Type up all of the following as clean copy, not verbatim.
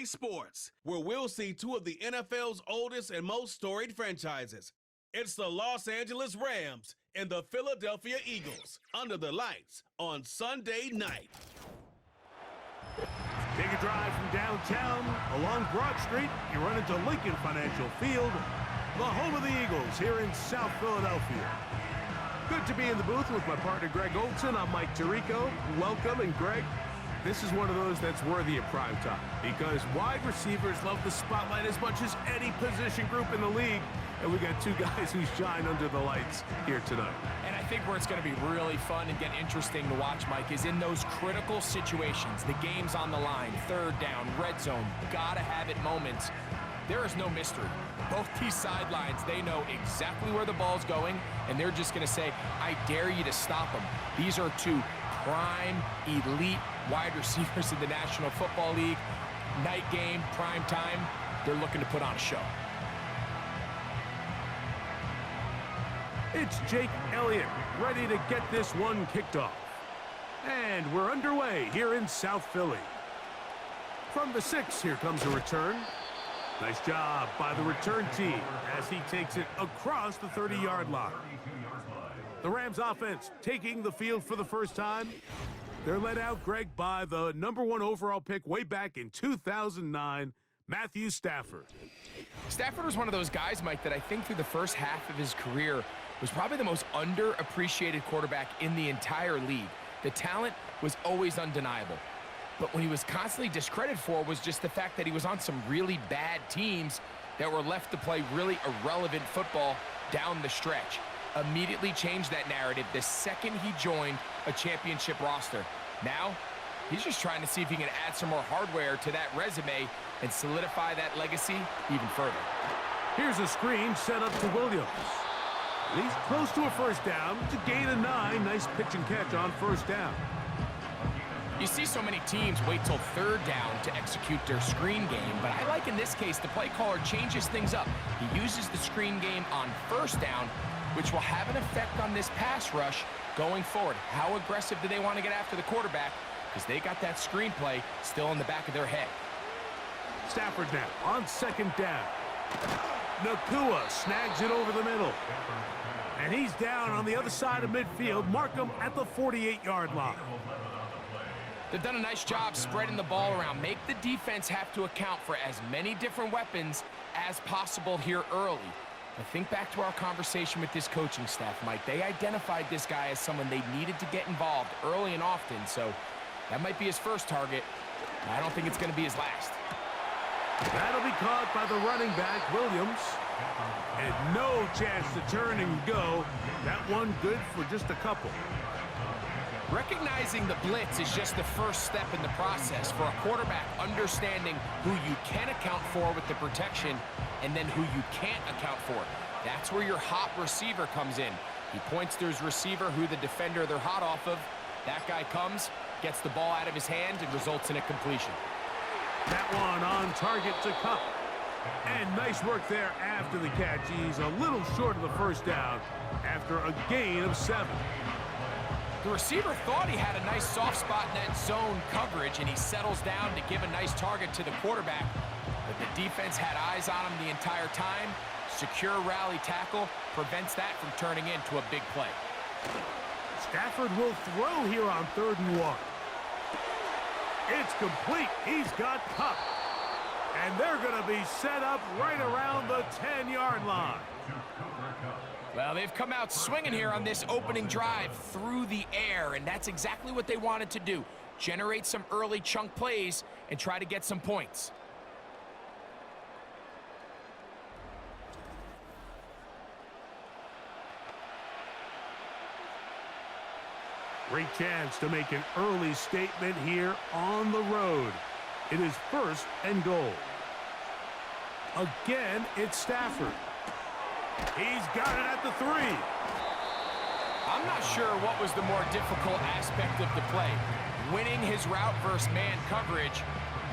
Sunday Sports, where we'll see two of the NFL's oldest and most storied franchises. It's the Los Angeles Rams and the Philadelphia Eagles under the lights on Sunday night. Take a drive from downtown along Broad Street. You run into Lincoln Financial Field, the home of the Eagles here in South Philadelphia. Good to be in the booth with my partner Greg Olson. I'm Mike Tirico. Welcome, and Greg, this is one of those that's worthy of prime time because wide receivers love the spotlight as much as any position group in the league. And we got two guys who shine under the lights here tonight. And I think where it's going to be really fun and get interesting to watch, Mike, is in those critical situations. The game's on the line, third down, red zone, gotta have it moments. There is no mystery. Both these sidelines, they know exactly where the ball's going, and they're just going to say, I dare you to stop them. These are two prime, elite wide receivers in the National Football League. Night game, prime time, they're looking to put on a show. It's Jake Elliott, ready to get this one kicked off. And we're underway here in South Philly. From the 6, here comes a return. Nice job by the return team as he takes it across the 30-yard line. The Rams offense taking the field for the first time. They're led out, Greg, by the #1 overall pick way back in 2009, Matthew Stafford. Stafford was one of those guys, Mike, that I think through the first half of his career was probably the most underappreciated quarterback in the entire league. The talent was always undeniable. But what he was constantly discredited for was just the fact that he was on some really bad teams that were left to play really irrelevant football down the stretch. Immediately changed that narrative the second he joined a championship roster. Now, he's just trying to see if he can add some more hardware to that resume and solidify that legacy even further. Here's a screen set up to Williams. He's close to a first down to gain a 9. Nice pitch and catch on first down. You see so many teams wait till third down to execute their screen game, but I like in this case the play caller changes things up. He uses the screen game on first down, which will have an effect on this pass rush going forward. How aggressive do they want to get after the quarterback? Because they got that screenplay still in the back of their head. Stafford now on second down. Nakua snags it over the middle. And he's down on the other side of midfield. Mark him at the 48-yard line. They've done a nice job spreading the ball around. Make the defense have to account for as many different weapons as possible here early. But think back to our conversation with this coaching staff, Mike. They identified this guy as someone they needed to get involved early and often, so that might be his first target. I don't think it's going to be his last. That'll be caught by the running back, Williams. And no chance to turn and go. That one good for just a couple. Recognizing the blitz is just the first step in the process for a quarterback understanding who you can account for with the protection and then who you can't account for. That's where your hot receiver comes in. He points to his receiver, who the defender they're hot off of. That guy comes, gets the ball out of his hand, and results in a completion. That one on target to Kupp. And nice work there after the catch. He's a little short of the first down after a gain of 7. The receiver thought he had a nice soft spot in that zone coverage, and he settles down to give a nice target to the quarterback. But the defense had eyes on him the entire time. Secure rally tackle prevents that from turning into a big play. Stafford will throw here on 3rd and 1. It's complete. He's got Kupp. And they're going to be set up right around the 10-yard line. Well, they've come out swinging here on this opening drive through the air, and that's exactly what they wanted to do. Generate some early chunk plays and try to get some points. Great chance to make an early statement here on the road. It is 1st and goal. Again, it's Stafford. He's got it at the 3. I'm not sure what was the more difficult aspect of the play. Winning his route versus man coverage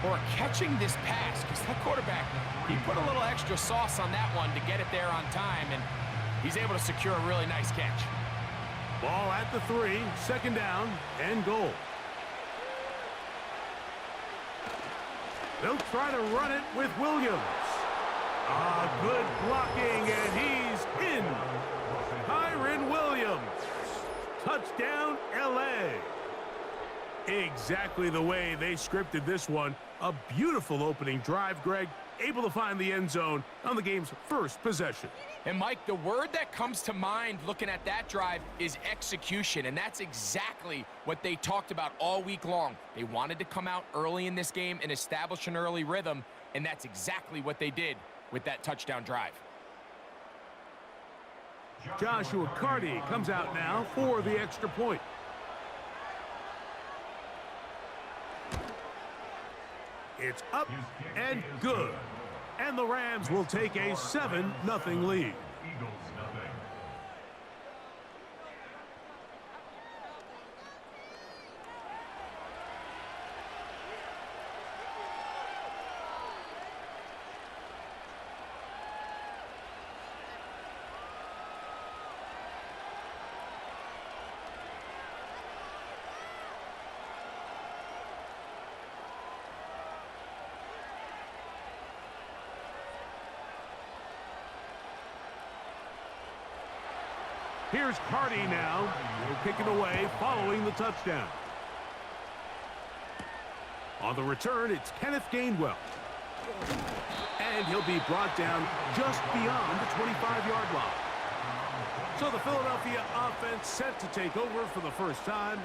or catching this pass. Because that quarterback, he put a little extra sauce on that one to get it there on time. And he's able to secure a really nice catch. Ball at the 3, 2nd down and goal. They'll try to run it with Williams. Good blocking, and he's in. Kyren Williams. Touchdown, L.A. Exactly the way they scripted this one. A beautiful opening drive, Greg. Able to find the end zone on the game's first possession. And, Mike, the word that comes to mind looking at that drive is execution, and that's exactly what they talked about all week long. They wanted to come out early in this game and establish an early rhythm, and that's exactly what they did with that touchdown drive. Joshua Carty comes out now for the extra point. It's up and good. And the Rams will take a 7-0 lead. Here's Carty now. He'll kick it away following the touchdown. On the return, it's Kenneth Gainwell. And he'll be brought down just beyond the 25-yard line. So the Philadelphia offense set to take over for the first time.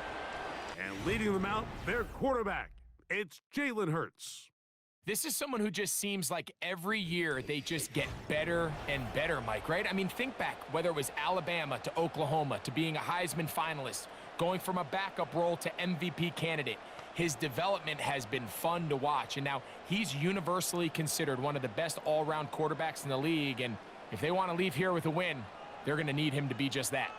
And leading them out, their quarterback. It's Jalen Hurts. This is someone who just seems like every year they just get better and better, Mike, right? I mean, think back, whether it was Alabama to Oklahoma to being a Heisman finalist, going from a backup role to MVP candidate. His development has been fun to watch, and now he's universally considered one of the best all-around quarterbacks in the league, and if they want to leave here with a win, they're going to need him to be just that.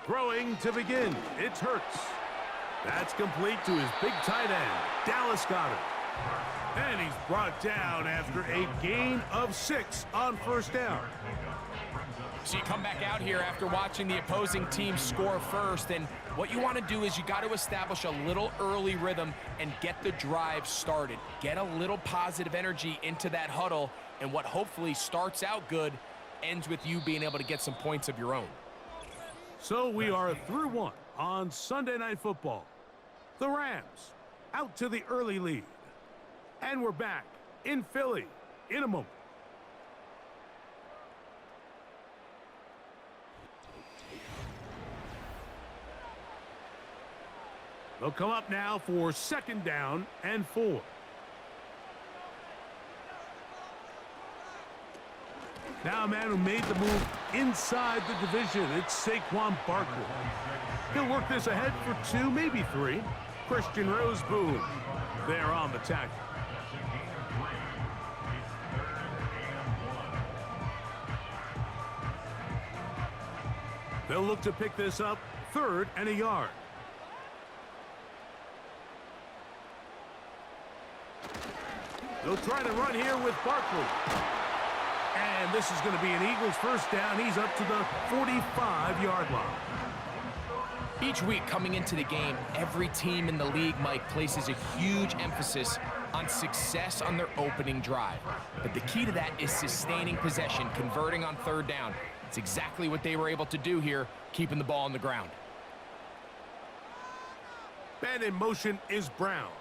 Throwing to begin, it's Hurts. That's complete to his big tight end, Dallas Goedert. And he's brought down after a gain of 6 on first down. So you come back out here after watching the opposing team score first, and what you want to do is you got to establish a little early rhythm and get the drive started. Get a little positive energy into that huddle, and what hopefully starts out good ends with you being able to get some points of your own. So we are through one on Sunday Night Football. The Rams out to the early lead. And we're back in Philly in a moment. They'll come up now for 2nd down and 4. Now a man who made the move inside the division. It's Saquon Barkley. He'll work this ahead for 2, maybe 3. Christian Roseboom there on the tackle. They'll look to pick this up 3rd and a yard. They'll try to run here with Barkley. And this is going to be an Eagles first down. He's up to the 45-yard line. Each week coming into the game, every team in the league, Mike, places a huge emphasis on success on their opening drive. But the key to that is sustaining possession, converting on 3rd down. It's exactly what they were able to do here, keeping the ball on the ground. And in motion is Brown.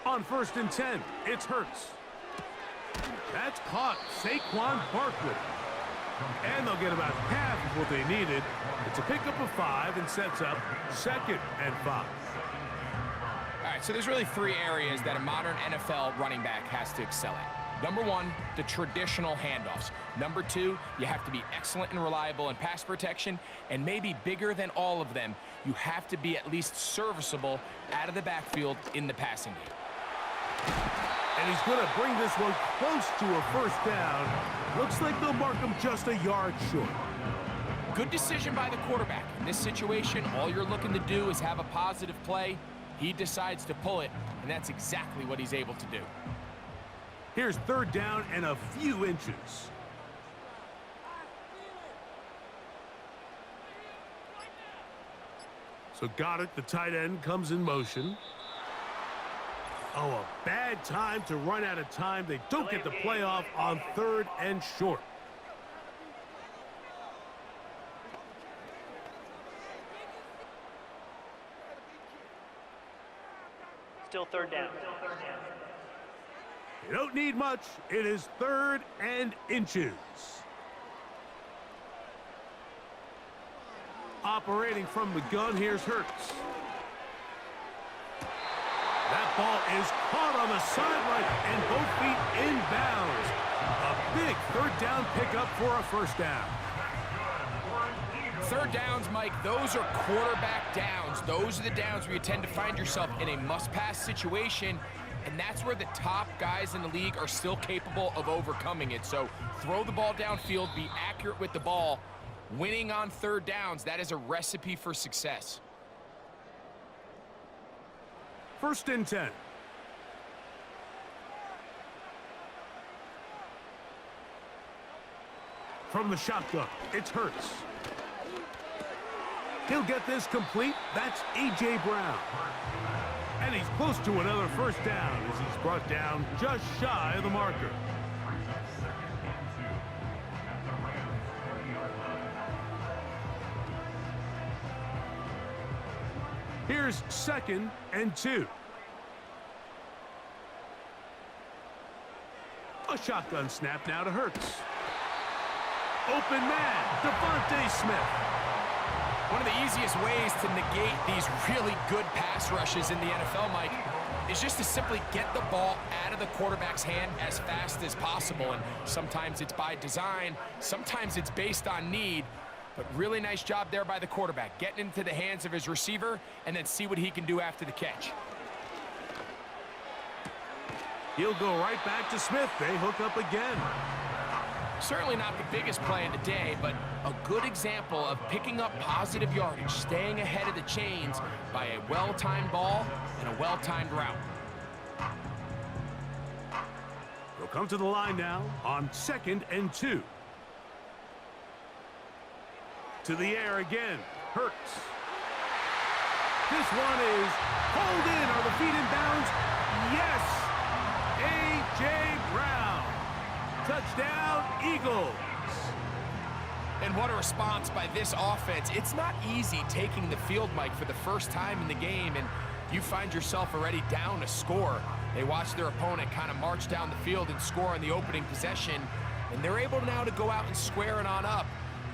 On 1st and 10, it's Hurts. That's caught Saquon Barkley. And they'll get about half of what they needed. It's a pickup of 5 and sets up 2nd and 5. All right, so there's really 3 areas that a modern NFL running back has to excel at. Number 1, the traditional handoffs. Number 2, you have to be excellent and reliable in pass protection. And maybe bigger than all of them, you have to be at least serviceable out of the backfield in the passing game. And he's going to bring this one close to a 1st down. Looks like they'll mark him just a yard short. Good decision by the quarterback. In this situation, all you're looking to do is have a positive play. He decides to pull it, and that's exactly what he's able to do. Here's 3rd down and a few inches. So got it. The tight end comes in motion. Oh, a bad time to run out of time. They don't get the playoff on 3rd and short. Still 3rd down. You don't need much. It is 3rd and inches. Operating from the gun, here's Hurts. That ball is caught on the sideline and both feet inbounds. A big 3rd down pickup for a 1st down. 3rd downs, Mike, those are quarterback downs. Those are the downs where you tend to find yourself in a must-pass situation, and that's where the top guys in the league are still capable of overcoming it. So throw the ball downfield, be accurate with the ball. Winning on 3rd downs, that is a recipe for success. 1st and 10. From the shotgun, it's Hurts. He'll get this complete. That's A.J. Brown. And he's close to another 1st down as he's brought down just shy of the marker. Here's 2nd and 2. A shotgun snap now to Hurts. Open man, Devontae Smith. One of the easiest ways to negate these really good pass rushes in the NFL, Mike, is just to simply get the ball out of the quarterback's hand as fast as possible. And sometimes it's by design, sometimes it's based on need. But really nice job there by the quarterback, getting into the hands of his receiver and then see what he can do after the catch. He'll go right back to Smith. They hook up again. Certainly not the biggest play of the day, but a good example of picking up positive yardage, staying ahead of the chains by a well-timed ball and a well-timed route. They'll come to the line now on 2nd and 2. To the air again, Hurts. This one is pulled in. Are the feet in bounds? Yes! A.J. Brown. Touchdown, Eagles. And what a response by this offense. It's not easy taking the field, Mike, for the first time in the game, and you find yourself already down a score. They watch their opponent kind of march down the field and score on the opening possession, and they're able now to go out and square it on up.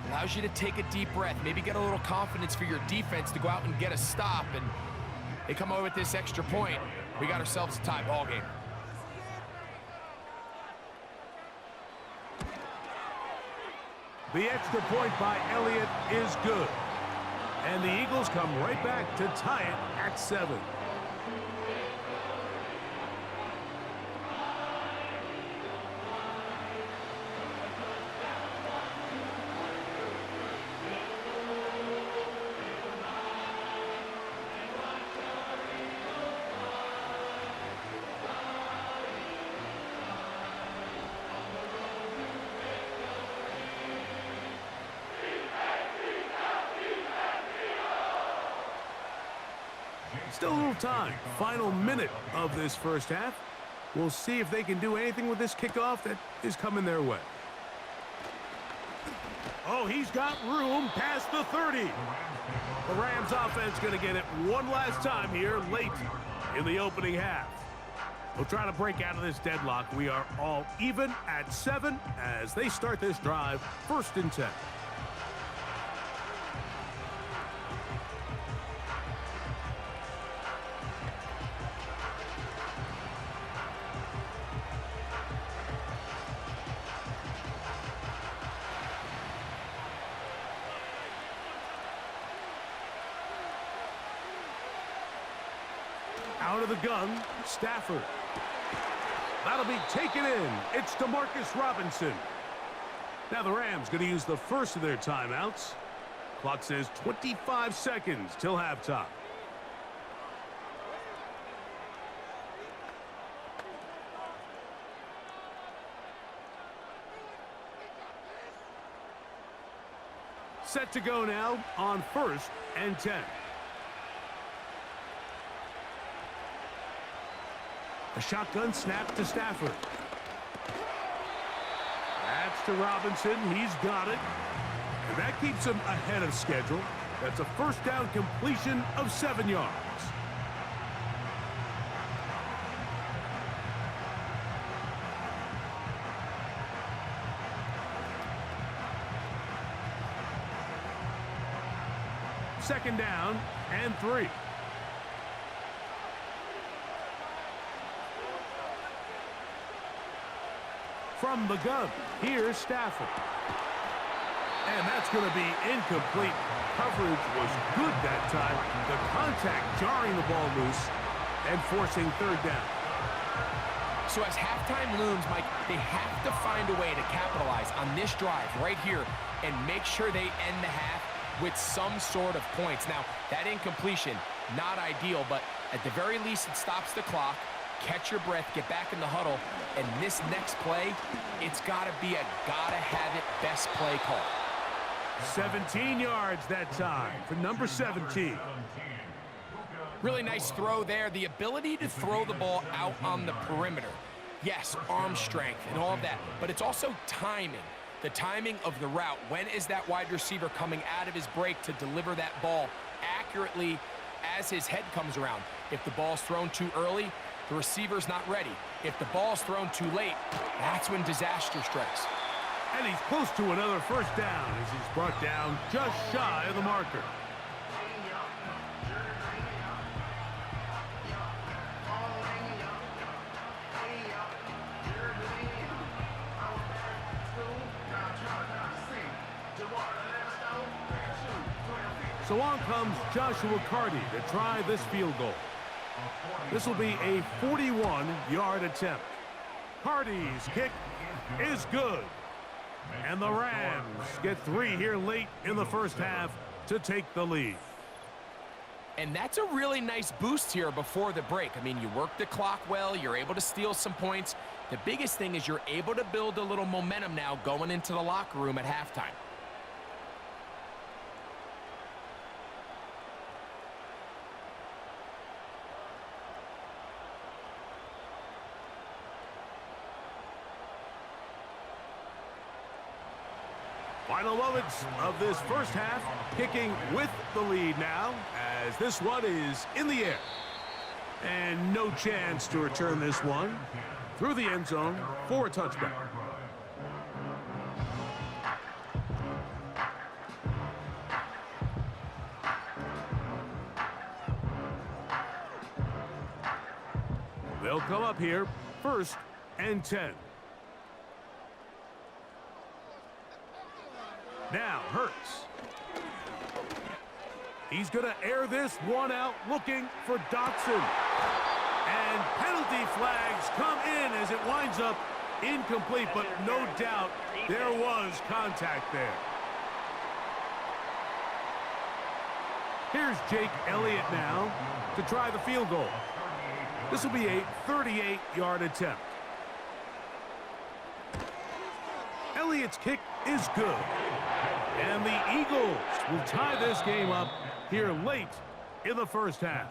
Allows you to take a deep breath, maybe get a little confidence for your defense to go out and get a stop, and they come over with this extra point. We got ourselves a tie ball game. The extra point by Elliott is good. And the Eagles come right back to tie it at 7. Still a little time. Final minute of this 1st half. We'll see if they can do anything with this kickoff that is coming their way. Oh, he's got room past the 30. The Rams offense going to get it one last time here late in the opening half. We'll try to break out of this deadlock. We are all even at 7 as they start this drive, 1st and 10. Out of the gun, Stafford. That'll be taken in. It's DeMarcus Robinson. Now the Rams going to use the first of their timeouts. Clock says 25 seconds till halftime. Set to go now on 1st and 10. A shotgun snap to Stafford. That's to Robinson. He's got it. And that keeps him ahead of schedule. That's a first down completion of 7 yards. Second down and 3. From the gun, here's Stafford. And that's going to be incomplete. Coverage was good that time. The contact jarring the ball loose and forcing third down. So as halftime looms, Mike, they have to find a way to capitalize on this drive right here and make sure they end the half with some sort of points. Now, that incompletion, not ideal, but at the very least it stops the clock. Catch your breath, get back in the huddle, and this next play, it's got to be a gotta-have-it best play call. 17 yards that time for number 17. Really nice throw there. The ability to throw the ball out on the perimeter. Yes, arm strength and all of that, but it's also timing. The timing of the route. When is that wide receiver coming out of his break to deliver that ball accurately as his head comes around? If the ball's thrown too early, the receiver's not ready. If the ball's thrown too late, that's when disaster strikes. And he's close to another first down as he's brought down just shy of the marker. So on comes Joshua Carty to try this field goal. This will be a 41-yard attempt. Carty's kick is good. And the Rams get 3 here late in the first half to take the lead. And that's a really nice boost here before the break. I mean, you work the clock well, you're able to steal some points. The biggest thing is you're able to build a little momentum now going into the locker room at halftime. Final moments of this first half, kicking with the lead now, as this one is in the air. And no chance to return this one through the end zone for a touchback. They'll come up here, 1st and 10. Now, Hurts. He's going to air this one out, looking for Dotson. And penalty flags come in as it winds up incomplete, but no doubt there was contact there. Here's Jake Elliott now to try the field goal. This will be a 38-yard attempt. Elliott's kick is good. And the Eagles will tie this game up here late in the first half.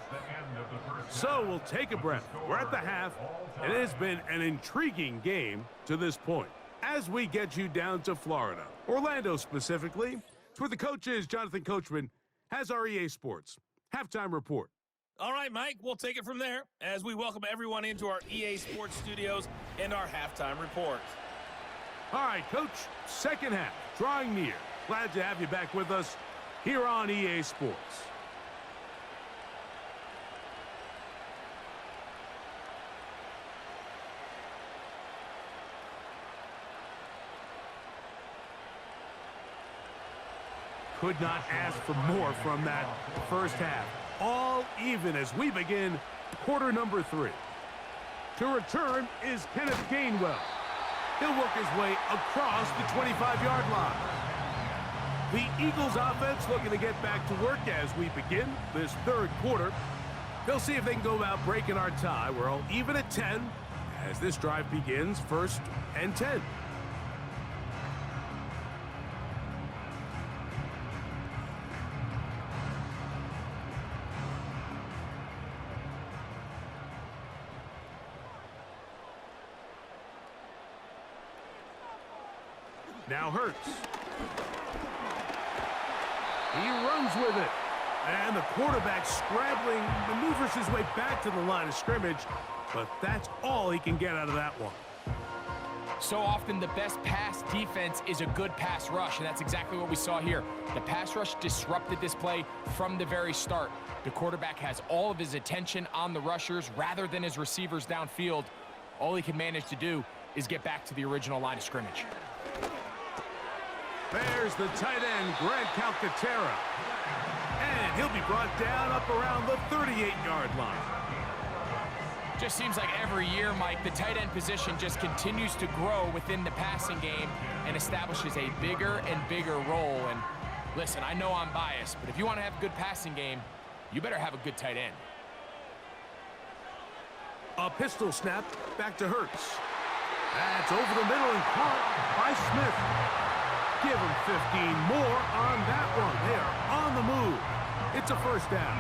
So we'll take a breath. We're at the half, and it has been an intriguing game to this point. As we get you down to Florida, Orlando specifically, it's where the coach is, Jonathan Coachman, has our EA Sports halftime report. All right, Mike, we'll take it from there as we welcome everyone into our EA Sports studios and our halftime report. All right, Coach, second half, drawing near. Glad to have you back with us here on EA Sports. Could not ask for more from that first half. All even as we begin quarter number 3. To return is Kenneth Gainwell. He'll work his way across the 25-yard line. The Eagles offense looking to get back to work as we begin this third quarter. They'll see if they can go about breaking our tie. We're all even at 10 as this drive begins, 1st and 10. Now Hurts. He runs with it. And the quarterback scrambling, maneuvers his way back to the line of scrimmage, but that's all he can get out of that one. So often the best pass defense is a good pass rush, and that's exactly what we saw here. The pass rush disrupted this play from the very start. The quarterback has all of his attention on the rushers rather than his receivers downfield. All he can manage to do is get back to the original line of scrimmage. There's the tight end, Grant Calcaterra. And he'll be brought down up around the 38-yard line. Just seems like every year, Mike, the tight end position just continues to grow within the passing game and establishes a bigger and bigger role. And listen, I know I'm biased, but if you want to have a good passing game, you better have a good tight end. A pistol snap back to Hurts. That's over the middle and caught by Smith. Give him 15 more on that one. They are on the move. It's a first down.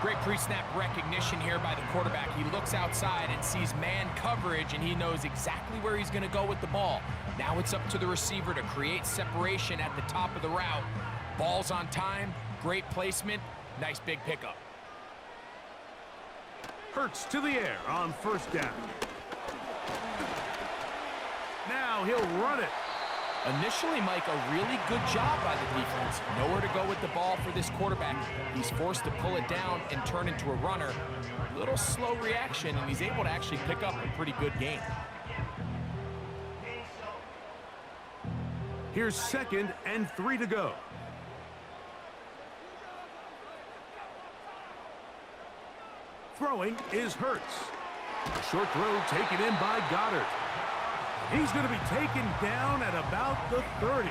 Great pre-snap recognition here by the quarterback. He looks outside and sees man coverage, and he knows exactly where he's going to go with the ball. Now it's up to the receiver to create separation at the top of the route. Ball's on time, great placement, nice big pickup. Hurts to the air on first down. Now he'll run it. Initially, Mike, a really good job by the defense. Nowhere to go with the ball for this quarterback. He's forced to pull it down and turn into a runner. A little slow reaction, and he's able to actually pick up a pretty good gain. Here's 2nd and 3 to go. Throwing is Hurts. A short throw taken in by Goddard. He's going to be taken down at about the 30.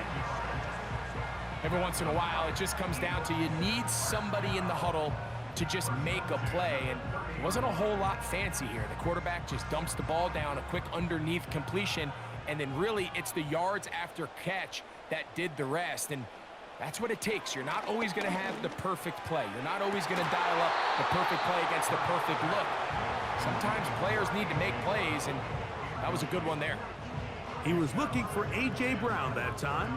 Every once in a while, it just comes down to you need somebody in the huddle to just make a play, and it wasn't a whole lot fancy here. The quarterback just dumps the ball down, a quick underneath completion, and then really it's the yards after catch that did the rest, and that's what it takes. You're not always going to have the perfect play. You're not always going to dial up the perfect play against the perfect look. Sometimes players need to make plays, and that was a good one there. He was looking for A.J. Brown that time,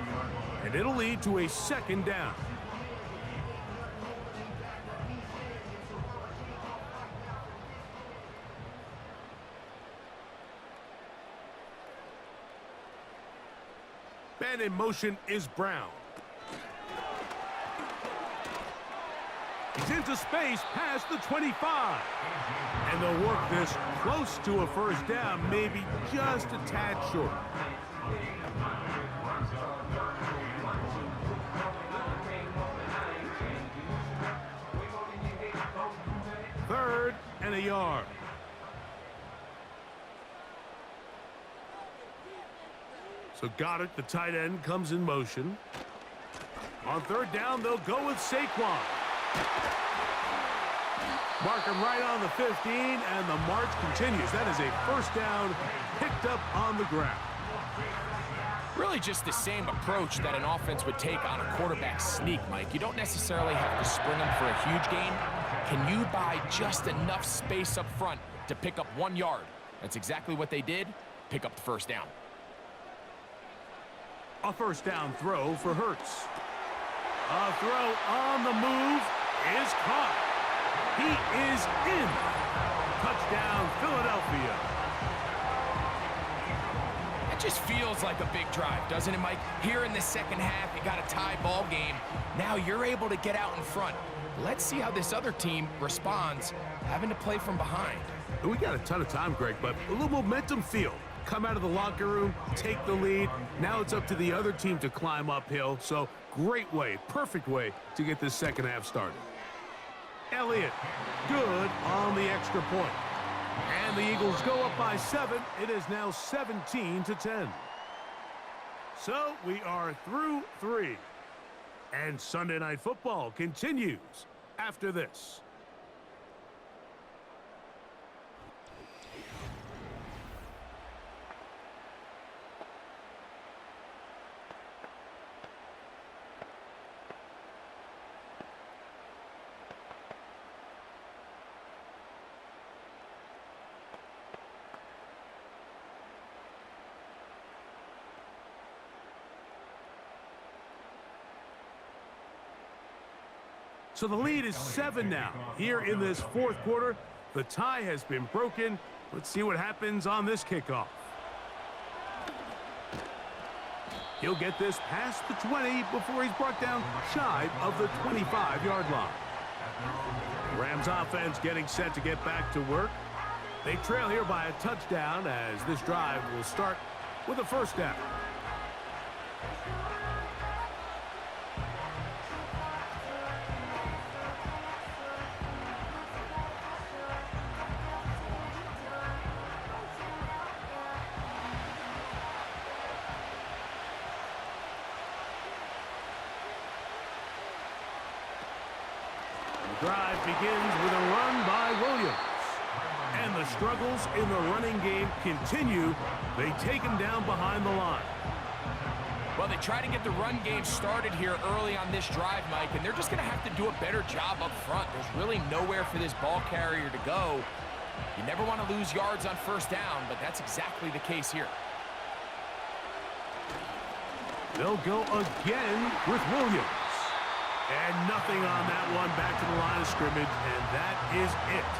and it'll lead to a 2nd down. Man in motion is Brown. He's into space past the 25. And they'll work this close to a first down, maybe just a tad short. Third and a yard. So Goddard, the tight end, comes in motion. On 3rd down, they'll go with Saquon. Mark him right on the 15, and the march continues. That is a first down picked up on the ground. Really just the same approach that an offense would take on a quarterback sneak, Mike. You don't necessarily have to spring them for a huge gain. Can you buy just enough space up front to pick up 1 yard? That's exactly what they did. Pick up the first down. A first down throw for Hurts. A throw on the move is caught. He is in. Touchdown, Philadelphia. It just feels like a big drive, doesn't it, Mike? Here in the second half, you got a tie ball game. Now you're able to get out in front. Let's see how this other team responds, having to play from behind. We got a ton of time, Greg, but a little momentum feel. Come out of the locker room, take the lead. Now it's up to the other team to climb uphill. So great way, perfect way to get this second half started. Elliott, good on the extra point. And the Eagles go up by 7. It is now 17-10. So we are through 3. And Sunday Night Football continues after this. So the lead is 7 now. Here in this fourth quarter, the tie has been broken. Let's see what happens on this kickoff. He'll get this past the 20 before he's brought down shy of the 25-yard line. Rams offense getting set to get back to work. They trail here by a touchdown as this drive will start with a first down. Drive begins with a run by Williams. And the struggles in the running game continue. They take him down behind the line. Well, they try to get the run game started here early on this drive, Mike, and they're just going to have to do a better job up front. There's really nowhere for this ball carrier to go. You never want to lose yards on first down, but that's exactly the case here. They'll go again with Williams. And nothing on that one, back to the line of scrimmage, and that is it.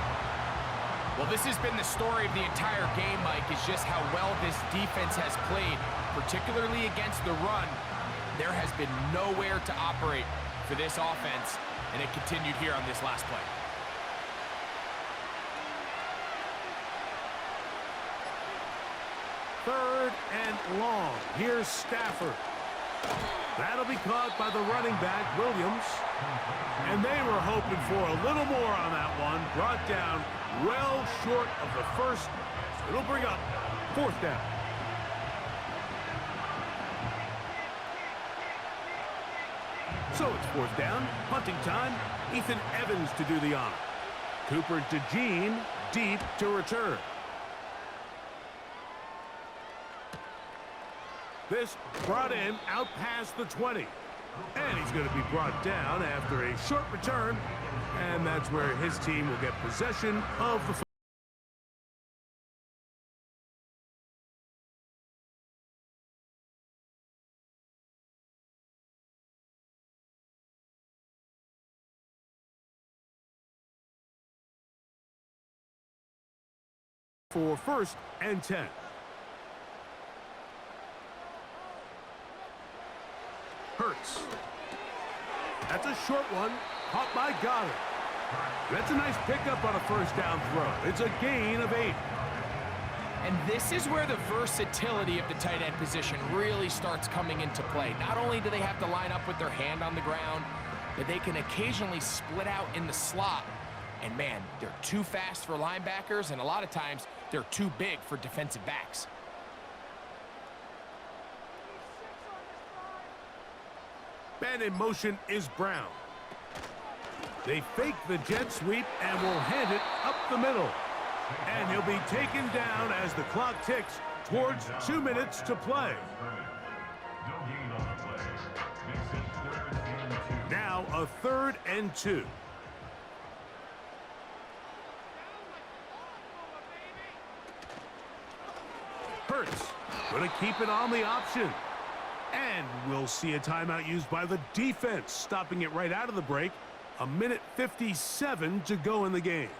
Well, this has been the story of the entire game, Mike, is just how well this defense has played, particularly against the run. There has been nowhere to operate for this offense, and it continued here on this last play. Third and long. Here's Stafford. That'll be caught by the running back, Williams. And they were hoping for a little more on that one. Brought down well short of the first. It'll bring up fourth down. So it's fourth down, punting time. Ethan Evans to do the honor. Cooper DeJean deep to return. This brought in out past the 20. And he's going to be brought down after a short return. And that's where his team will get possession of the football. For first and 10. Hurts. That's a short one, caught by Goddard. That's a nice pickup on a first down throw. It's a gain of 8. And this is where the versatility of the tight end position really starts coming into play. Not only do they have to line up with their hand on the ground, but they can occasionally split out in the slot. And man, they're too fast for linebackers, and a lot of times they're too big for defensive backs. Man in motion is Brown. They fake the jet sweep and will hand it up the middle. And he'll be taken down as the clock ticks towards 2 minutes to play. Now a 3rd and 2. Hurts going to keep it on the option. And we'll see a timeout used by the defense, stopping it right out of the break. 1:57 to go in the game.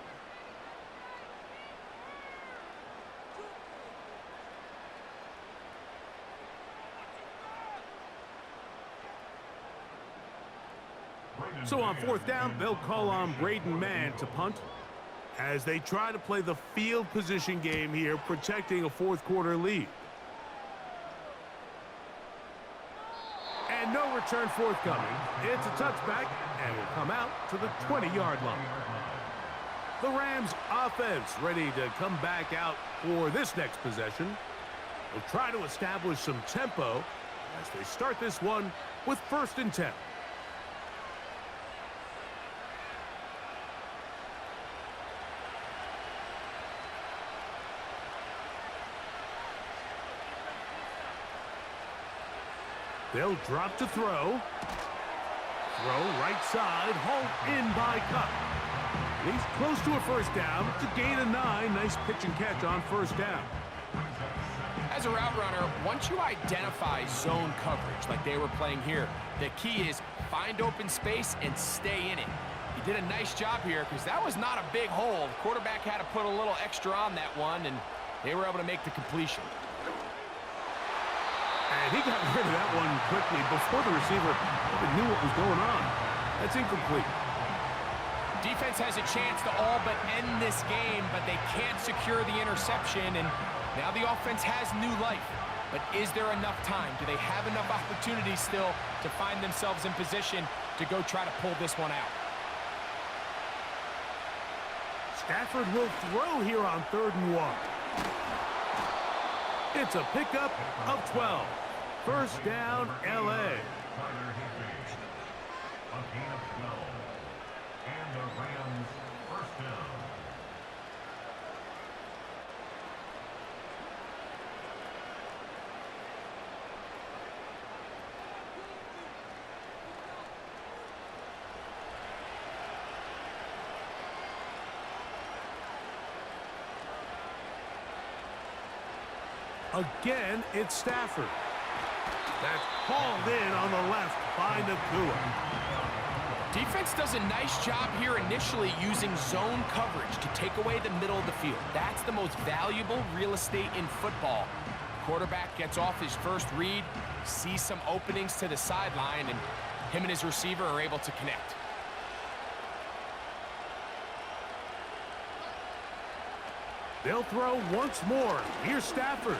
So on 4th down, they'll call on Braden Mann to punt as they try to play the field position game here, protecting a 4th quarter lead. And no return forthcoming. It's a touchback and will come out to the 20-yard line. The Rams offense ready to come back out for this next possession. They'll try to establish some tempo as they start this one with 1st and 10. They'll drop to throw. Throw right side, hauled in by Cup. He's close to a first down. It's a gain of 9. Nice pitch and catch on 1st down. As a route runner, once you identify zone coverage like they were playing here, the key is find open space and stay in it. He did a nice job here because that was not a big hole. The quarterback had to put a little extra on that one, and they were able to make the completion. And he got rid of that one quickly before the receiver even knew what was going on. That's incomplete. Defense has a chance to all but end this game, but they can't secure the interception, and now the offense has new life. But is there enough time? Do they have enough opportunities still to find themselves in position to go try to pull this one out? Stafford will throw here on 3rd and 1. It's a pickup of 12. First down, L.A. Again, it's Stafford. That's hauled in on the left by Nakua. Defense does a nice job here initially using zone coverage to take away the middle of the field. That's the most valuable real estate in football. Quarterback gets off his first read, sees some openings to the sideline, and him and his receiver are able to connect. They'll throw once more. Here's Stafford.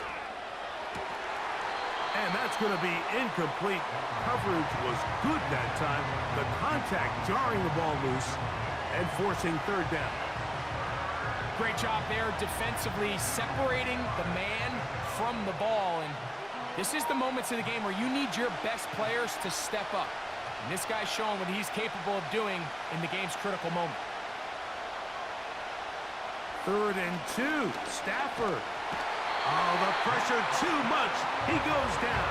And that's going to be incomplete. Coverage was good that time. The contact jarring the ball loose and forcing 3rd down. Great job there defensively, separating the man from the ball. And this is the moments in the game where you need your best players to step up. And this guy's showing what he's capable of doing in the game's critical moment. 3rd and 2. Stafford. Oh, the pressure too much. He goes down.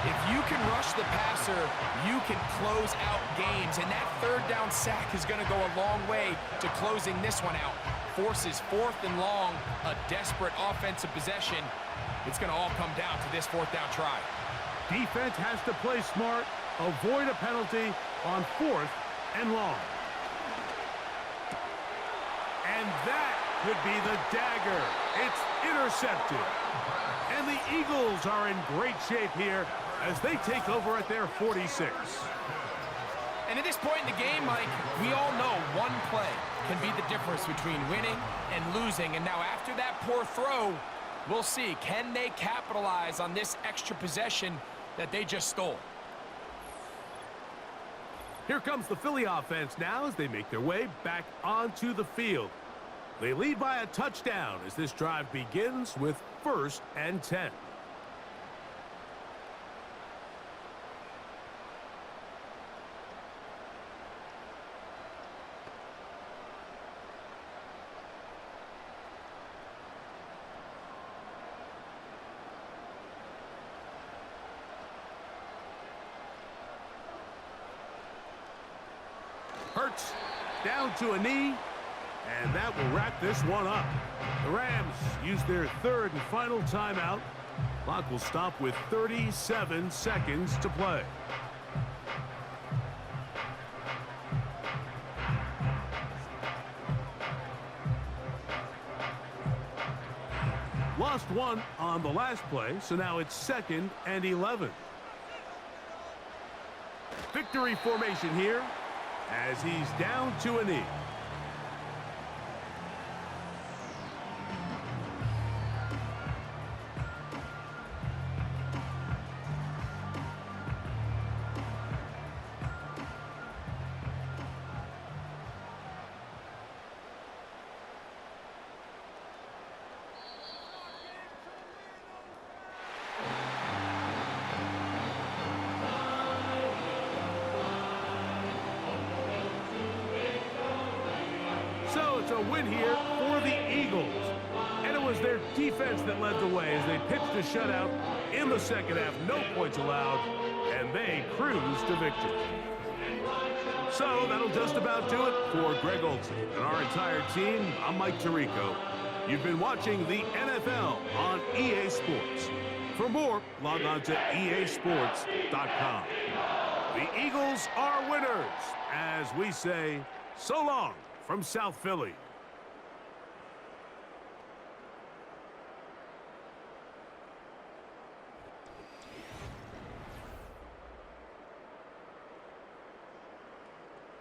If you can rush the passer, you can close out games. And that 3rd down sack is going to go a long way to closing this one out. Forces 4th and long, a desperate offensive possession. It's going to all come down to this 4th down try. Defense has to play smart, avoid a penalty on 4th and long. And that could be the dagger. It's intercepted. And the Eagles are in great shape here as they take over at their 46. And at this point in the game, Mike, we all know one play can be the difference between winning and losing. And now after that poor throw, we'll see. Can they capitalize on this extra possession that they just stole? Here comes the Philly offense now as they make their way back onto the field. They lead by a touchdown as this drive begins with 1st and 10. Hurts down to a knee. And that will wrap this one up. The Rams use their 3rd and final timeout. Clock will stop with 37 seconds to play. Lost one on the last play, so now it's 2nd and 11. Victory formation here as he's down to a knee. It's a win here for the Eagles. And it was their defense that led the way as they pitched a shutout in the 2nd half. No points allowed, and they cruised to victory. So that'll just about do it for Greg Olsen and our entire team. I'm Mike Tirico. You've been watching the NFL on EA Sports. For more, log on to easports.com. The Eagles are winners, as we say, so long from South Philly.